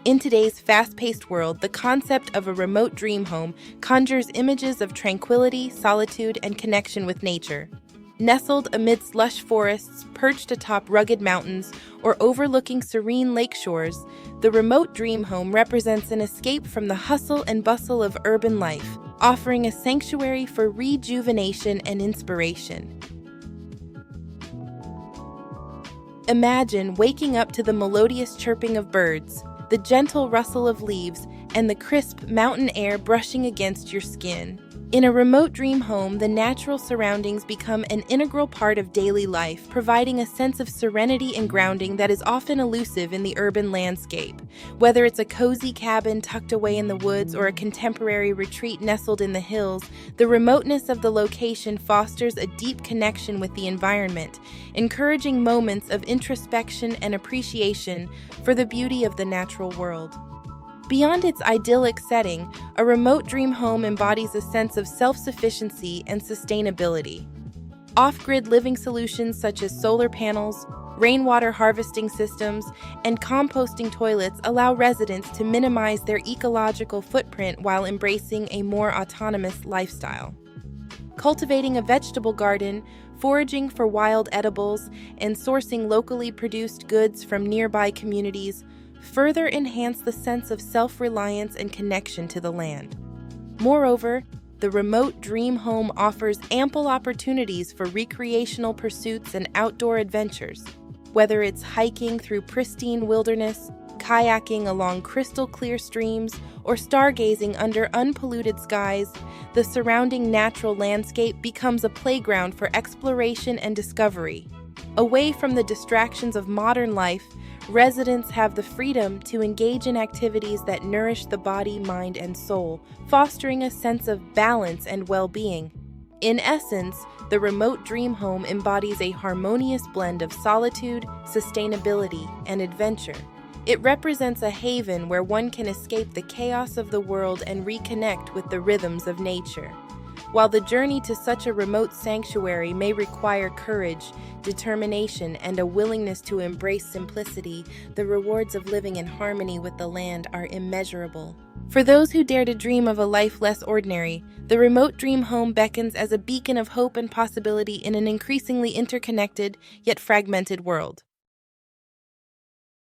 In today's fast-paced world, the concept of a remote dream home conjures images of tranquility, solitude, and connection with nature. Nestled amidst lush forests, perched atop rugged mountains, or overlooking serene lake shores, the remote dream home represents an escape from the hustle and bustle of urban life, offering a sanctuary for rejuvenation and inspiration. Imagine waking up to the melodious chirping of birds, the gentle rustle of leaves, and the crisp mountain air brushing against your skin. In a remote dream home, the natural surroundings become an integral part of daily life, providing a sense of serenity and grounding that is often elusive in the urban landscape. Whether it's a cozy cabin tucked away in the woods or a contemporary retreat nestled in the hills, the remoteness of the location fosters a deep connection with the environment, encouraging moments of introspection and appreciation for the beauty of the natural world. Beyond its idyllic setting, a remote dream home embodies a sense of self-sufficiency and sustainability. Off-grid living solutions such as solar panels, rainwater harvesting systems, and composting toilets allow residents to minimize their ecological footprint while embracing a more autonomous lifestyle. Cultivating a vegetable garden, foraging for wild edibles, and sourcing locally produced goods from nearby communities further enhance the sense of self-reliance and connection to the land. Moreover, the remote dream home offers ample opportunities for recreational pursuits and outdoor adventures. Whether it's hiking through pristine wilderness, kayaking along crystal-clear streams, or stargazing under unpolluted skies, the surrounding natural landscape becomes a playground for exploration and discovery. Away from the distractions of modern life, residents have the freedom to engage in activities that nourish the body, mind, and soul, fostering a sense of balance and well-being. In essence, the remote dream home embodies a harmonious blend of solitude, sustainability, and adventure. It represents a haven where one can escape the chaos of the world and reconnect with the rhythms of nature. While the journey to such a remote sanctuary may require courage, determination, and a willingness to embrace simplicity, the rewards of living in harmony with the land are immeasurable. For those who dare to dream of a life less ordinary, the remote dream home beckons as a beacon of hope and possibility in an increasingly interconnected, yet fragmented world.